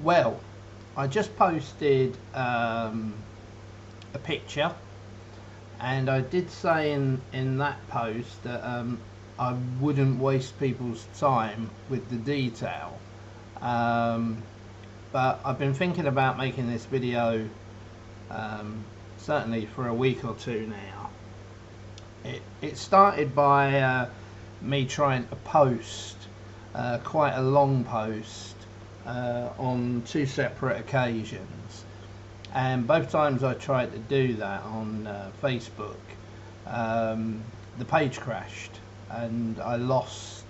Well, I just posted a picture, and I did say in that post that I wouldn't waste people's time with the detail. Um, but I've been thinking about making this video um, certainly for a week or two now. It started by me trying to post quite a long post on two separate occasions, and both times I tried to do that on Facebook, um, the page crashed and I lost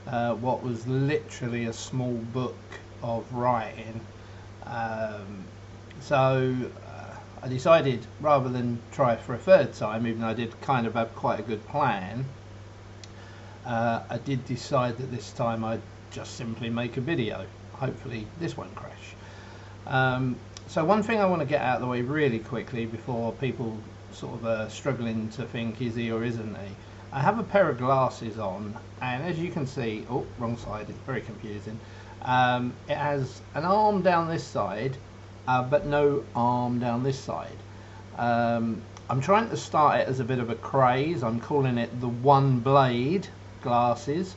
what was literally a small book of writing. Um, so I decided, rather than try for a third time, even though I did kind of have quite a good plan, I did decide that this time I'd just simply make a video. Hopefully this won't crash. So one thing I want to get out of the way really quickly before people sort of struggling to think is he or isn't he. I have a pair of glasses on, and as you can see, oh, wrong side, it's very confusing. It has an arm down this side, but no arm down this side. I'm trying to start it as a bit of a craze. I'm calling it the one blade glasses.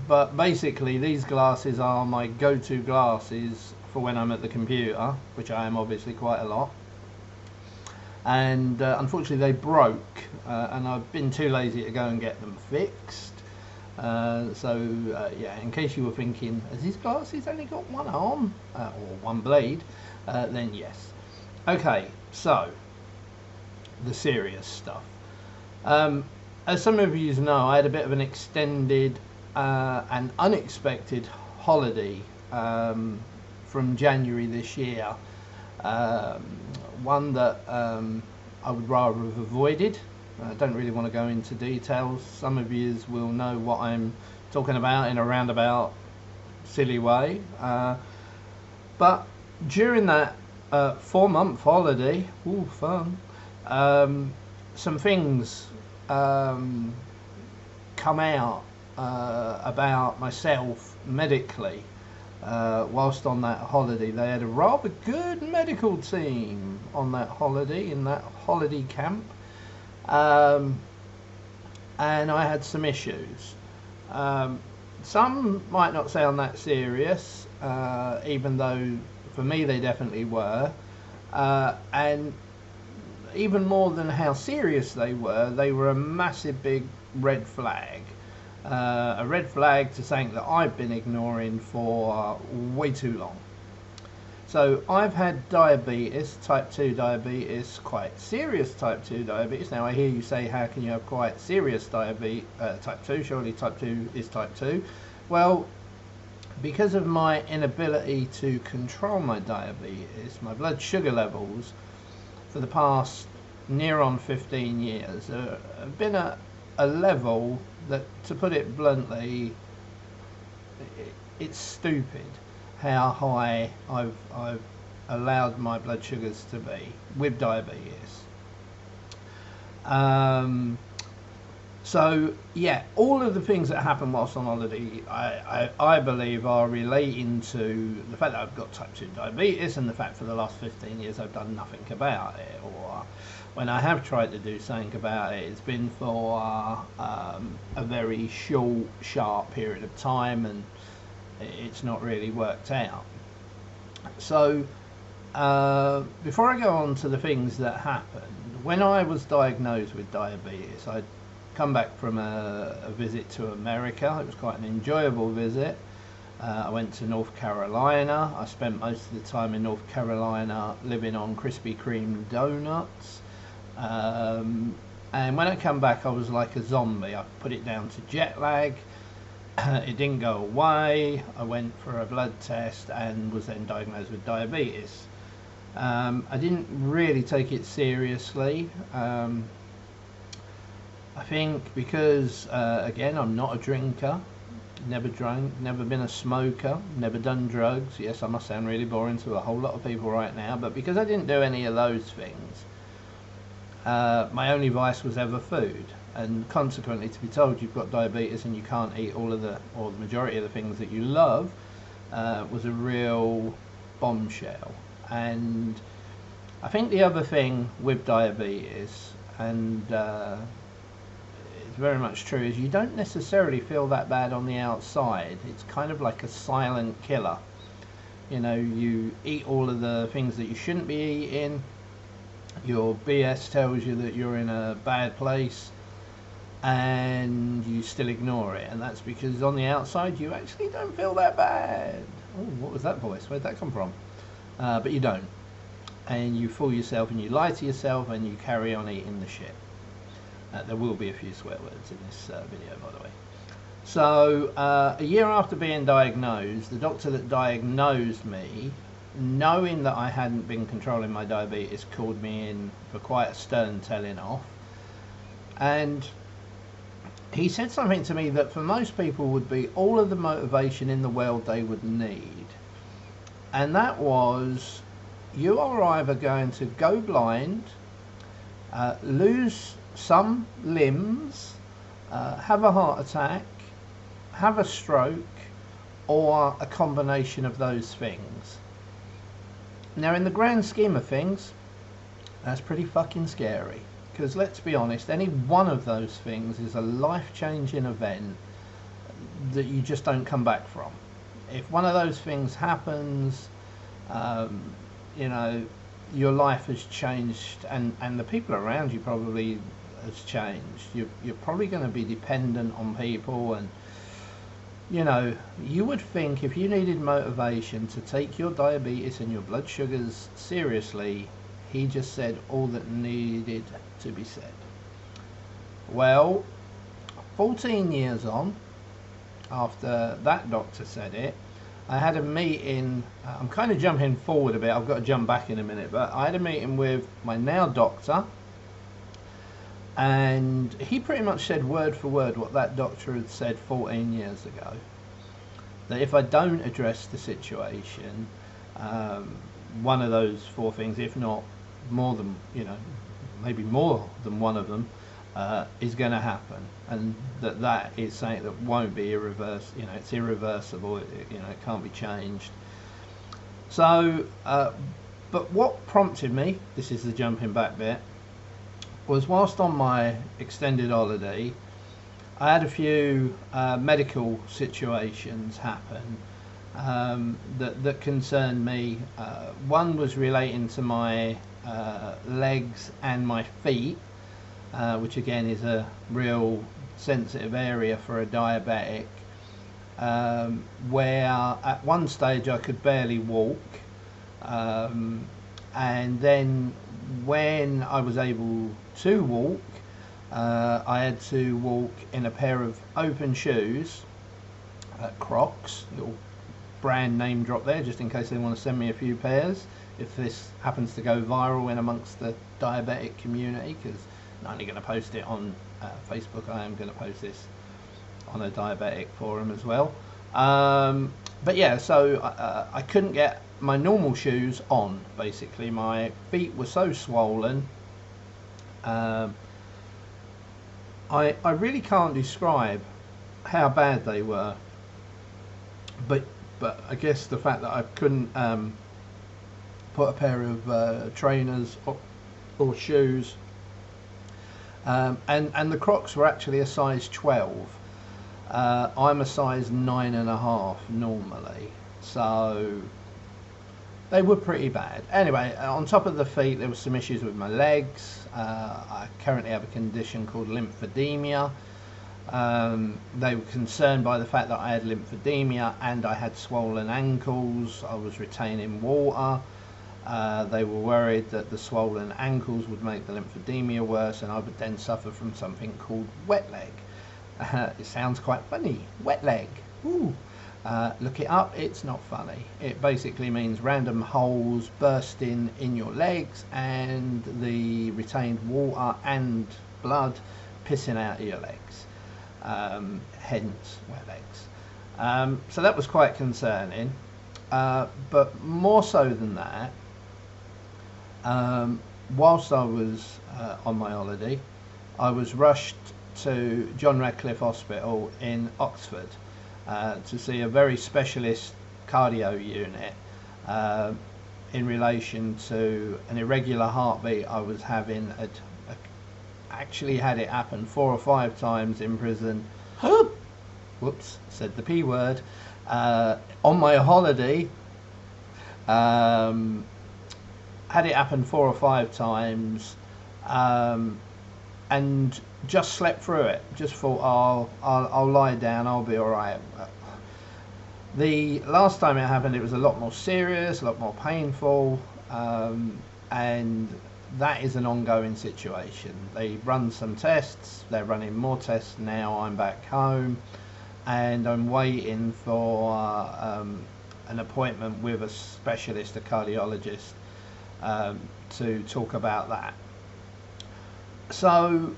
But basically these glasses are my go-to glasses for when I'm at the computer, which I am obviously quite a lot. And unfortunately they broke, and I've been too lazy to go and get them fixed. Yeah, in case you were thinking, has these glasses only got one arm or one blade, then yes. Okay, so the serious stuff. As some of you know, I had a bit of an extended and unexpected holiday from January this year. One that I would rather have avoided. I don't really want to go into details. Some of you will know what I'm talking about in a roundabout, silly way. But during that 4-month holiday, ooh, fun, some things come out about myself medically. Whilst on that holiday, they had a rather good medical team on that holiday, in that holiday camp, and I had some issues. Some might not sound that serious, even though for me they definitely were, and even more than how serious they were a massive big red flag. A red flag to something that I've been ignoring for way too long. So I've had diabetes, type 2 diabetes, quite serious type 2 diabetes. Now I hear you say, how can you have quite serious diabetes, type 2, surely type 2 is type 2. Well, because of my inability to control my diabetes, my blood sugar levels for the past near on 15 years have been at a level that, to put it bluntly, it's stupid how high I've allowed my blood sugars to be with diabetes. So yeah, all of the things that happen whilst on holiday, I believe are relating to the fact that I've got type 2 diabetes, and the fact for the last 15 years I've done nothing about it, or when I have tried to do something about it, it's been for a very short, sharp period of time, and it's not really worked out. So before I go on to the things that happened, when I was diagnosed with diabetes, I'd come back from a visit to America. It was quite an enjoyable visit. I went to North Carolina. I spent most of the time in North Carolina living on Krispy Kreme donuts. And when I come back, I was like a zombie. I put it down to jet lag. It didn't go away. I went for a blood test and was then diagnosed with diabetes. I didn't really take it seriously. I think because, again, I'm not a drinker, never drank, never been a smoker, never done drugs. Yes, I must sound really boring to a whole lot of people right now, but because I didn't do any of those things, my only vice was ever food. And consequently, to be told you've got diabetes and you can't eat all of the, or the majority of the things that you love, was a real bombshell. And I think the other thing with diabetes, and it's very much true, is you don't necessarily feel that bad on the outside. It's kind of like a silent killer. You know, you eat all of the things that you shouldn't be eating. Your BS tells you that you're in a bad place, and you still ignore it. And that's because on the outside you actually don't feel that bad. Oh, what was that voice? Where'd that come from? But you don't. And you fool yourself and you lie to yourself and you carry on eating the shit. There will be a few swear words in this video, by the way. So a year after being diagnosed, the doctor that diagnosed me, knowing that I hadn't been controlling my diabetes, called me in for quite a stern telling off. And he said something to me that for most people would be all of the motivation in the world they would need. And that was, you are either going to go blind, lose some limbs, have a heart attack, have a stroke, or a combination of those things. Now, in the grand scheme of things, that's pretty fucking scary. Because let's be honest, any one of those things is a life-changing event that you just don't come back from. If one of those things happens, you know, your life has changed, and the people around you probably has changed. You're probably going to be dependent on people, and you know, you would think if you needed motivation to take your diabetes and your blood sugars seriously, he just said all that needed to be said. Well, 14 years on, after that doctor said it, I had a meeting. I'm kind of jumping forward a bit, I've got to jump back in a minute, but I had a meeting with my now doctor, and he pretty much said word for word what that doctor had said 14 years ago. That if I don't address the situation, one of those four things, if not more than, you know, maybe more than one of them, is going to happen, and that is something that won't be irreversible. You know, it's irreversible. You know, it can't be changed. So, but what prompted me, this is the jumping back bit, was whilst on my extended holiday, I had a few medical situations happen that concerned me. One was relating to my legs and my feet, which again is a real sensitive area for a diabetic, where at one stage I could barely walk, and then when I was able to walk, I had to walk in a pair of open shoes, Crocs, little brand name drop there just in case they want to send me a few pairs if this happens to go viral in amongst the diabetic community, because I'm not only going to post it on Facebook, I am going to post this on a diabetic forum as well. But yeah, so I couldn't get my normal shoes on. Basically my feet were so swollen, I really can't describe how bad they were, but I guess the fact that I couldn't put a pair of trainers or shoes, and the Crocs were actually a size 12. I'm a size 9.5 normally, so they were pretty bad. Anyway, on top of the feet, there was some issues with my legs. I currently have a condition called lymphedema. They were concerned by the fact that I had lymphedema and I had swollen ankles. I was retaining water. They were worried that the swollen ankles would make the lymphedema worse, and I would then suffer from something called wet leg. It sounds quite funny, wet leg. Ooh. Look it up, it's not funny. It basically means random holes bursting in your legs and the retained water and blood pissing out of your legs. Hence wet legs. So that was quite concerning. But more so than that, whilst I was on my holiday, I was rushed to John Radcliffe Hospital in Oxford to see a very specialist cardio unit in relation to an irregular heartbeat I was having. Actually had it happen 4 or 5 times in prison. Whoops, said the P word. On my holiday, had it happen 4 or 5 times, and just slept through it. Just thought, oh, I'll lie down, I'll be all right. The last time it happened, it was a lot more serious, a lot more painful, and that is an ongoing situation. They run some tests, they're running more tests now. I'm back home and I'm waiting for an appointment with a specialist, a cardiologist, to talk about that. So,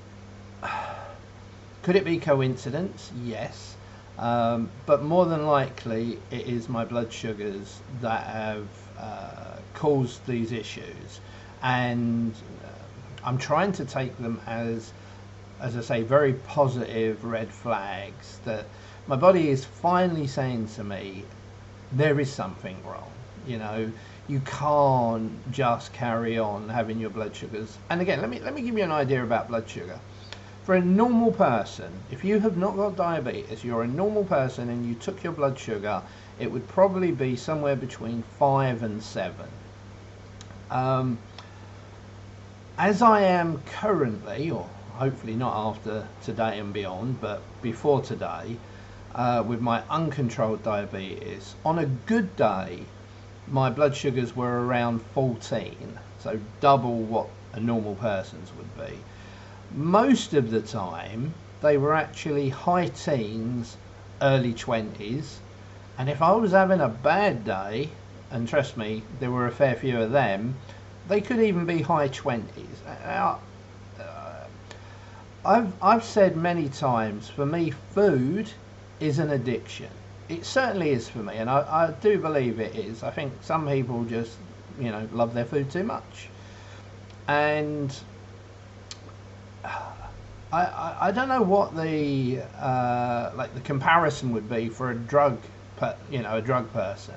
could it be coincidence? Yes. But more than likely it is my blood sugars that have caused these issues. And I'm trying to take them as I say, very positive red flags that my body is finally saying to me, there is something wrong. You know, you can't just carry on having your blood sugars. And again, let me give you an idea about blood sugar. For a normal person, if you have not got diabetes, you're a normal person and you took your blood sugar, it would probably be somewhere between 5 and 7. As I am currently, or hopefully not after today and beyond, but before today, with my uncontrolled diabetes, on a good day, my blood sugars were around 14, so double what a normal person's would be. Most of the time, they were actually high teens, early 20s, and if I was having a bad day, and trust me, there were a fair few of them, they could even be high 20s. I've said many times, for me, food is an addiction. It certainly is for me, and I do believe it is. I think some people just, you know, love their food too much. And I don't know what the like the comparison would be for a drug, a drug person.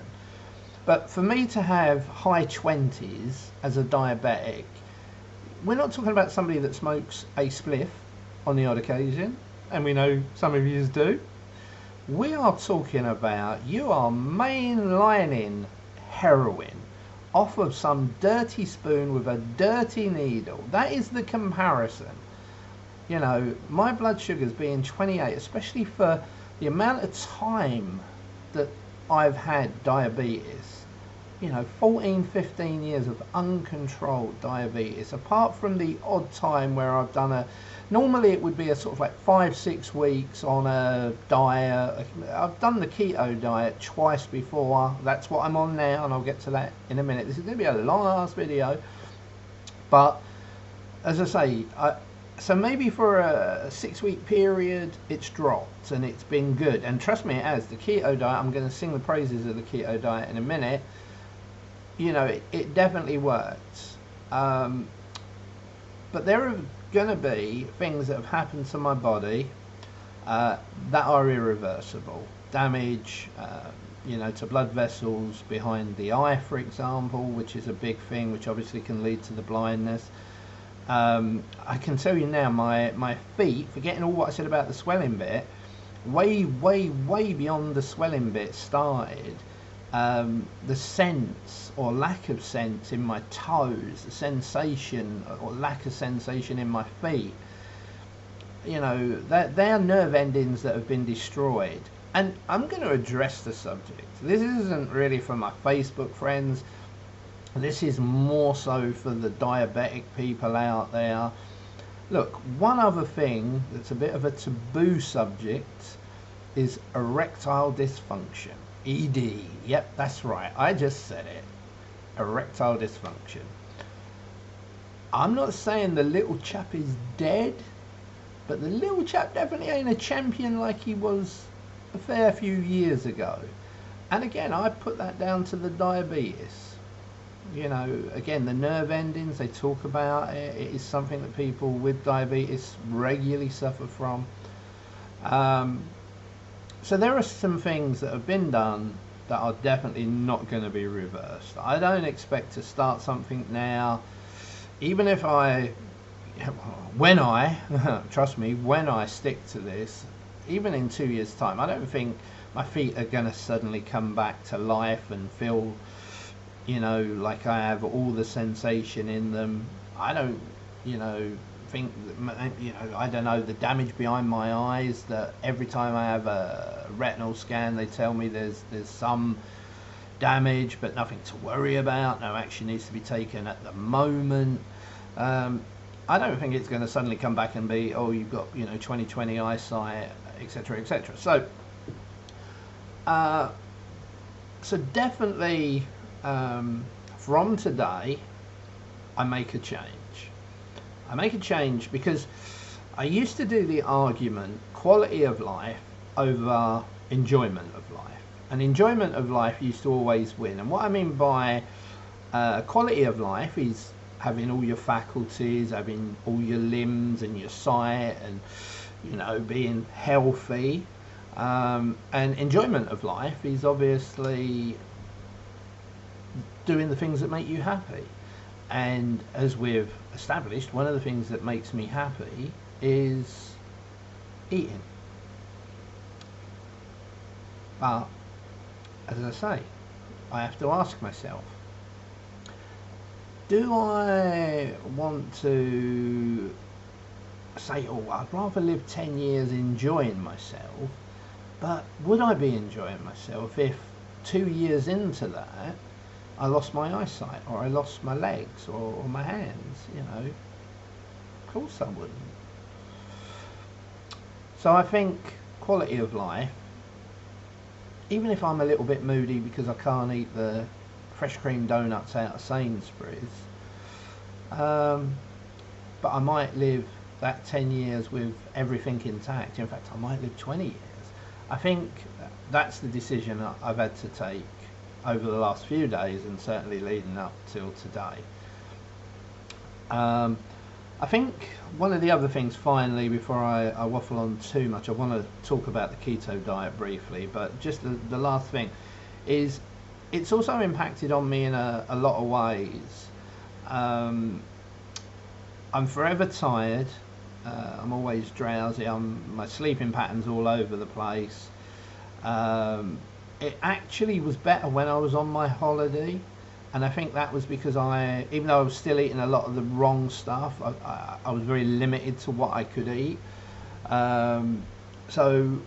But for me to have high 20s as a diabetic, we're not talking about somebody that smokes a spliff on the odd occasion, and we know some of you do. We are talking about you are mainlining heroin off of some dirty spoon with a dirty needle. That is the comparison. You know, my blood sugars being 28, especially for the amount of time that I've had diabetes, you know, 14, 15 years of uncontrolled diabetes, apart from the odd time where I've done normally it would be a sort of like 5-6 weeks on a diet. I've done the keto diet twice before. That's what I'm on now, and I'll get to that in a minute. This is going to be a long ass video, but as I say, so maybe for a 6-week period it's dropped and it's been good, and trust me, it has. The keto diet, I'm going to sing the praises of the keto diet in a minute. You know, it definitely works, but there are going to be things that have happened to my body that are irreversible. Damage, you know, to blood vessels behind the eye, for example, which is a big thing, which obviously can lead to the blindness. I can tell you now, my feet, forgetting all what I said about the swelling bit, way beyond the swelling bit started, the sense or lack of sense in my toes, the sensation or lack of sensation in my feet, you know, they are nerve endings that have been destroyed. And I'm going to address the subject. This isn't really for my Facebook friends. This is more so for the diabetic people out there. Look, one other thing that's a bit of a taboo subject is erectile dysfunction. ED. Yep, that's right. I just said it. Erectile dysfunction. I'm not saying the little chap is dead, but the little chap definitely ain't a champion like he was a fair few years ago. And again, I put that down to the diabetes. You know, again, the nerve endings, they talk about it. It is something that people with diabetes regularly suffer from. So there are some things that have been done that are definitely not going to be reversed. I don't expect to start something now, even if when I, trust me, when I stick to this, even in 2 years' time, I don't think my feet are going to suddenly come back to life and feel, like I have all the sensation in them. I don't, think that, I don't know, the damage behind my eyes, that every time I have a retinal scan they tell me there's some damage but nothing to worry about, no action needs to be taken at the moment. I don't think it's going to suddenly come back and be, oh, you've got 20/20 eyesight, etc., etc. So definitely, from today I make a change. I make a change because I used to do the argument quality of life over enjoyment of life, and enjoyment of life used to always win. And what I mean by quality of life is having all your faculties, having all your limbs and your sight, and being healthy. And enjoyment of life is obviously doing the things that make you happy. And as we've established, one of the things that makes me happy is eating. But as I say, I have to ask myself, do I want to say, oh, I'd rather live 10 years enjoying myself, but would I be enjoying myself if 2 years into that I lost my eyesight, or I lost my legs, or my hands? Of course I wouldn't. So I think quality of life, even if I'm a little bit moody because I can't eat the fresh cream donuts out of Sainsbury's, but I might live that 10 years with everything intact. In fact, I might live 20 years. I think that's the decision I've had to take over the last few days, and certainly leading up till today. I think one of the other things, finally, before I waffle on too much, I want to talk about the keto diet briefly, but just the last thing is, it's also impacted on me in a lot of ways. I'm forever tired. I'm always drowsy. My sleeping pattern's all over the place. It actually was better when I was on my holiday, and I think that was because even though I was still eating a lot of the wrong stuff, I was very limited to what I could eat. So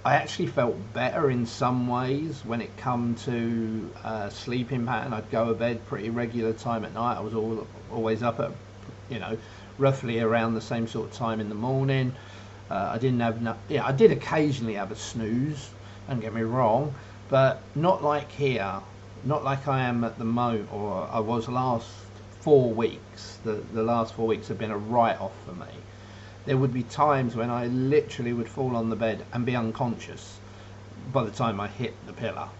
I actually felt better in some ways when it come to sleeping pattern. I'd go to bed pretty regular time at night. I was always up at roughly around the same sort of time in the morning. I didn't have I did occasionally have a snooze, don't get me wrong, but not like here, not like I am at the moment, or I was last 4 weeks. The last 4 weeks have been a write-off for me. There would be times when I literally would fall on the bed and be unconscious by the time I hit the pillow.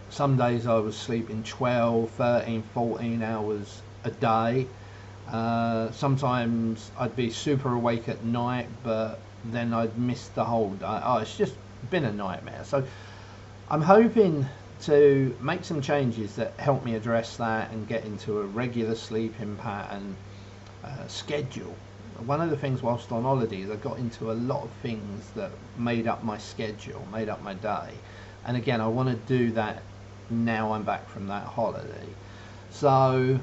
Some days I was sleeping 12, 13, 14 hours a day. Sometimes I'd be super awake at night, but then I'd miss the whole day. It's just been a nightmare. So I'm hoping to make some changes that help me address that and get into a regular sleeping pattern, schedule. One of the things whilst on holiday is I got into a lot of things that made up my schedule, made up my day. And again, I want to do that now I'm back from that holiday. So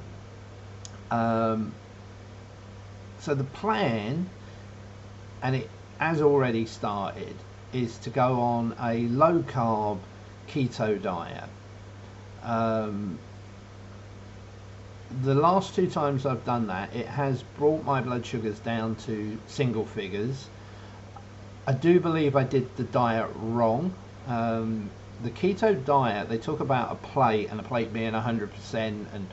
so the plan, and it has already started, is to go on a low carb keto diet. The last 2 times I've done that, it has brought my blood sugars down to single figures. I do believe I did the diet wrong. The keto diet, they talk about a plate, and a plate being 100%, and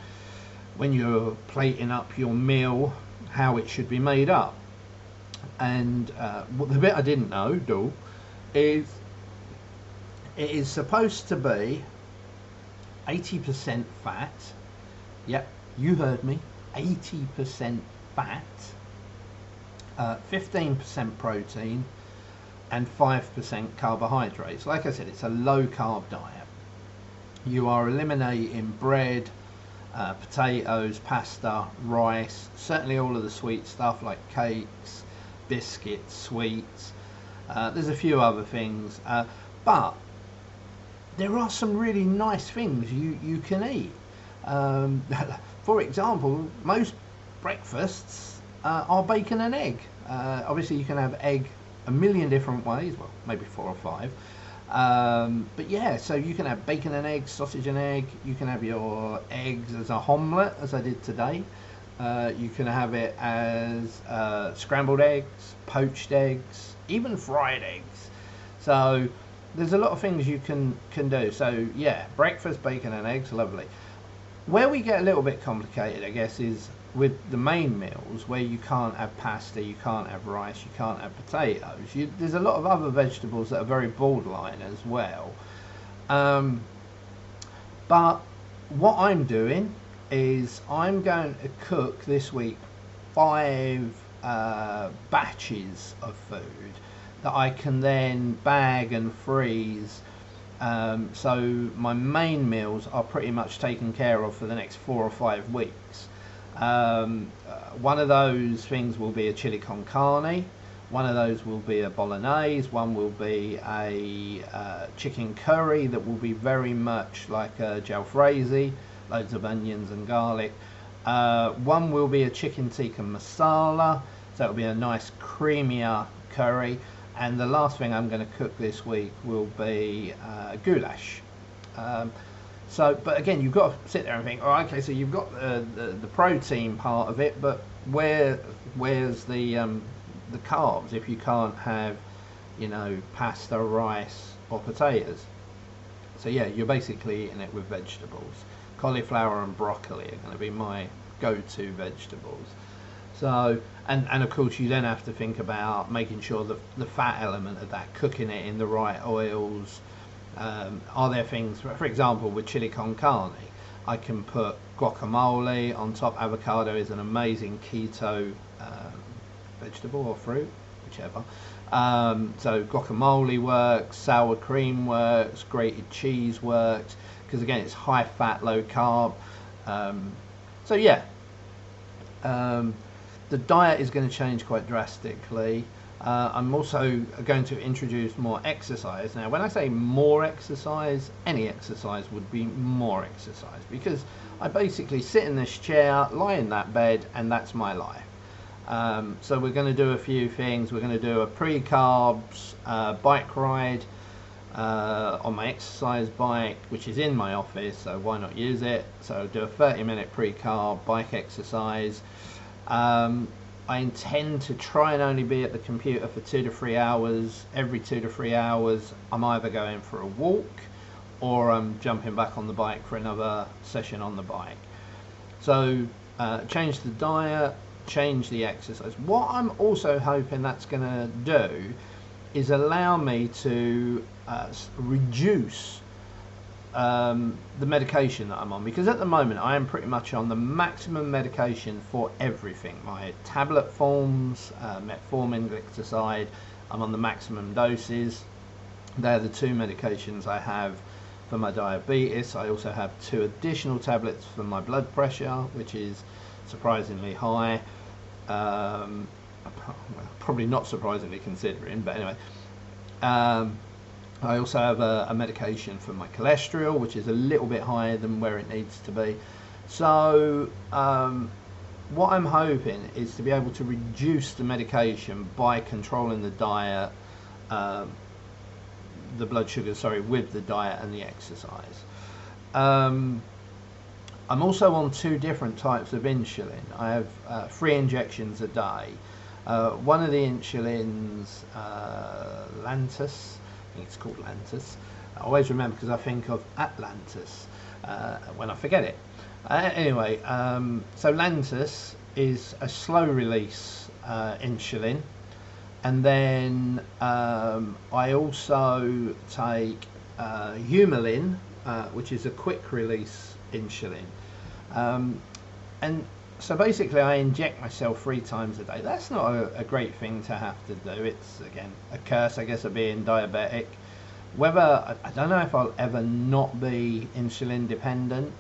when you're plating up your meal, how it should be made up. And the bit I didn't know, though, is it is supposed to be 80% fat. Yep, you heard me, 80% fat, 15% protein, and 5% carbohydrates. Like I said, it's a low carb diet. You are eliminating bread, potatoes, pasta, rice, certainly all of the sweet stuff like cakes, biscuits, sweets. There's a few other things, but there are some really nice things you can eat. For example, most breakfasts are bacon and egg. Obviously you can have egg a million different ways, well maybe 4 or 5, but yeah, so you can have bacon and egg, sausage and egg, you can have your eggs as a omelette as I did today, you can have it as scrambled eggs, poached eggs, even fried eggs. So there's a lot of things you can do. So yeah, breakfast, bacon and eggs, lovely. Where we get a little bit complicated, I guess, is with the main meals where you can't have pasta, you can't have rice, you can't have potatoes. There's a lot of other vegetables that are very borderline as well. But what I'm doing is I'm going to cook this week 5 batches of food that I can then bag and freeze. So my main meals are pretty much taken care of for the next 4 or 5 weeks. One of those things will be a chili con carne, one of those will be a bolognese, one will be a chicken curry that will be very much like a jalfrezi, loads of onions and garlic. One will be a chicken tikka masala, so it'll be a nice creamier curry. And the last thing I'm going to cook this week will be goulash. But again, you've got to sit there and think, oh, okay, so you've got the protein part of it, but where's the carbs if you can't have, you know, pasta, rice, or potatoes? So yeah, you're basically eating it with vegetables. Cauliflower and broccoli are going to be my go-to vegetables. So, and of course you then have to think about making sure that the fat element of that, cooking it in the right oils. Are there things, for example, with chili con carne, I can put guacamole on top. Avocado is an amazing keto vegetable or fruit, whichever. So guacamole works, sour cream works, grated cheese works, because again it's high fat, low carb. So yeah, the diet is going to change quite drastically. I'm also going to introduce more exercise. Now when I say more exercise, any exercise would be more exercise, because I basically sit in this chair, lie in that bed, and that's my life. So we're going to do a few things. We're going to do a pre-carbs bike ride on my exercise bike, which is in my office, so why not use it? So do a 30-minute pre-carb bike exercise. I intend to try and only be at the computer for 2 to 3 hours. Every 2 to 3 hours I'm either going for a walk or I'm jumping back on the bike for another session on the bike. So change the diet, change the exercise. What I'm also hoping that's going to do is allow me to reduce the medication that I'm on, because at the moment I am pretty much on the maximum medication for everything. My tablet forms, metformin, glycoside, I'm on the maximum doses. They're the 2 medications I have for my diabetes. I also have 2 additional tablets for my blood pressure, which is surprisingly high. Well, probably not surprisingly considering, but anyway. I also have a medication for my cholesterol, which is a little bit higher than where it needs to be. So what I'm hoping is to be able to reduce the medication by controlling the diet, the blood sugar, sorry, with the diet and the exercise. I'm also on 2 different types of insulin. I have 3 injections a day. One of the insulins, Lantus, I think it's called Lantus. I always remember because I think of Atlantis when I forget it. Anyway, so Lantus is a slow release insulin, and then I also take Humulin, which is a quick release insulin. And So basically I inject myself 3 times a day. That's not a great thing to have to do. It's, again, a curse, I guess, of being diabetic. Whether, I don't know if I'll ever not be insulin dependent.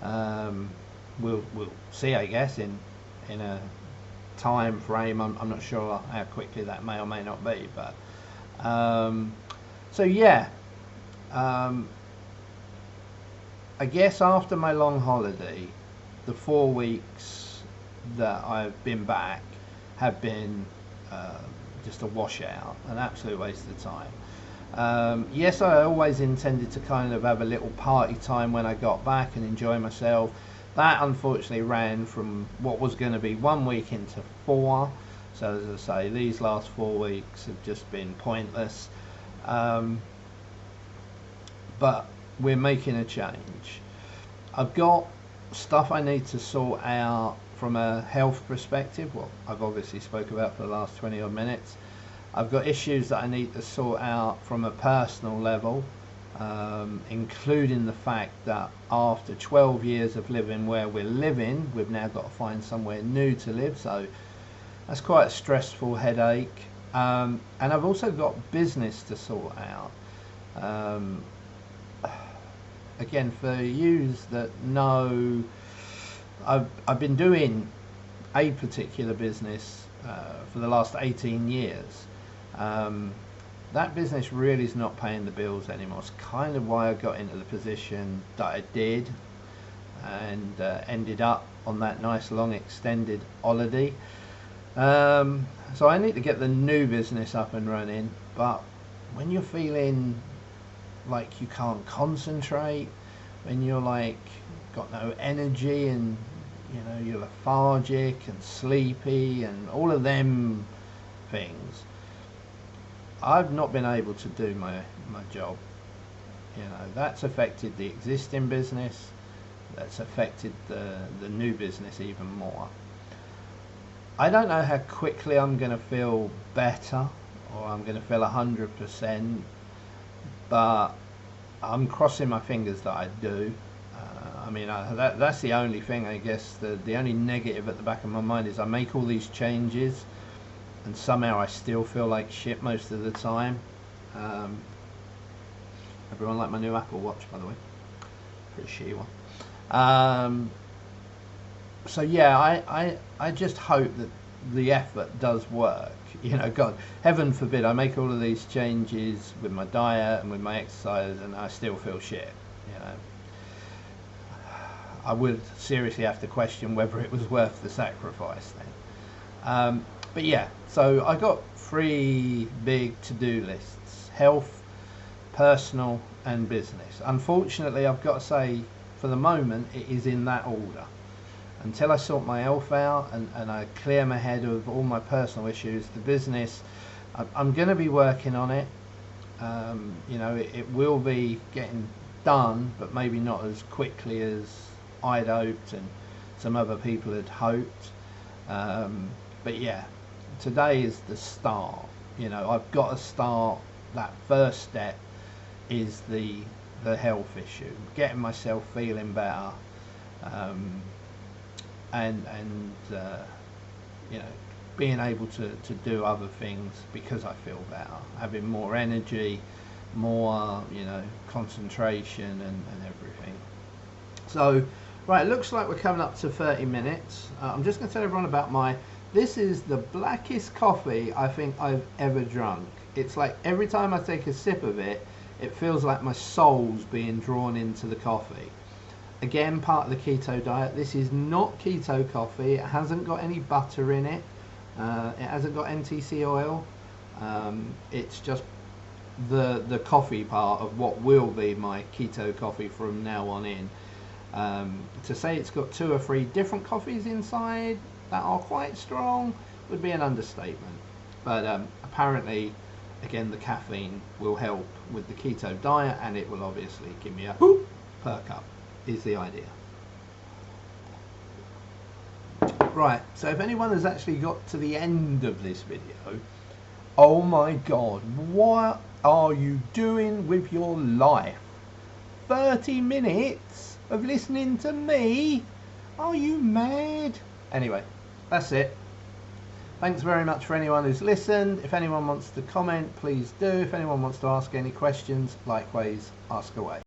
We'll see, I guess, in a time frame. I'm not sure how quickly that may or may not be, but so yeah, I guess after my long holiday, the 4 weeks that I've been back have been just a washout, an absolute waste of time. Yes, I always intended to kind of have a little party time when I got back and enjoy myself. That unfortunately ran from what was going to be 1 week into 4. So as I say, these last 4 weeks have just been pointless. But we're making a change. I've got stuff I need to sort out from a health perspective. Well, I've obviously spoke about for the last 20 odd minutes. I've got issues that I need to sort out from a personal level, including the fact that after 12 years of living where we're living, we've now got to find somewhere new to live. So that's quite a stressful headache. And I've also got business to sort out. Again, for yous that know, I've been doing a particular business for the last 18 years. That business really is not paying the bills anymore. It's kind of why I got into the position that I did, and ended up on that nice long extended holiday. So I need to get the new business up and running, but when you're feeling like you can't concentrate, when you're like got no energy, and you know you're lethargic and sleepy and all of them things, I've not been able to do my job. You know, that's affected the existing business, that's affected the new business even more. I don't know how quickly I'm going to feel better, or I'm going to feel 100%, but I'm crossing my fingers that I do. I mean, that's the only thing, I guess. The only negative at the back of my mind is I make all these changes and somehow I still feel like shit most of the time. Everyone like my new Apple Watch, by the way. Pretty shitty one. So yeah, I just hope that the effort does work. You know, God, heaven forbid I make all of these changes with my diet and with my exercise and I still feel shit. You know, I would seriously have to question whether it was worth the sacrifice then. But yeah, so I got 3 big to-do lists: health, personal and business. Unfortunately, I've got to say, for the moment, it is in that order. Until I sort my health out and I clear my head of all my personal issues, the business, I'm going to be working on it. You know, it will be getting done, but maybe not as quickly as I'd hoped and some other people had hoped. But yeah, today is the start. You know, I've got to start. That first step is the health issue, getting myself feeling better, and you know, being able to do other things because I feel better, having more energy, more, you know, concentration and everything. So right, it looks like we're coming up to 30 minutes. I'm just going to tell everyone about this is the blackest coffee I think I've ever drunk. It's like every time I take a sip of it, it feels like my soul's being drawn into the coffee. Again, part of the keto diet. This is not keto coffee. It hasn't got any butter in it. It hasn't got NTC oil. It's just the coffee part of what will be my keto coffee from now on in. To say it's got 2 or 3 different coffees inside that are quite strong would be an understatement. But apparently, again, the caffeine will help with the keto diet, and it will obviously give me a whoop perk up, is the idea. Right, so if anyone has actually got to the end of this video, oh my god, what are you doing with your life? 30 minutes of listening to me? Are you mad? Anyway, that's it. Thanks very much for anyone who's listened. If anyone wants to comment, please do. If anyone wants to ask any questions, likewise, ask away.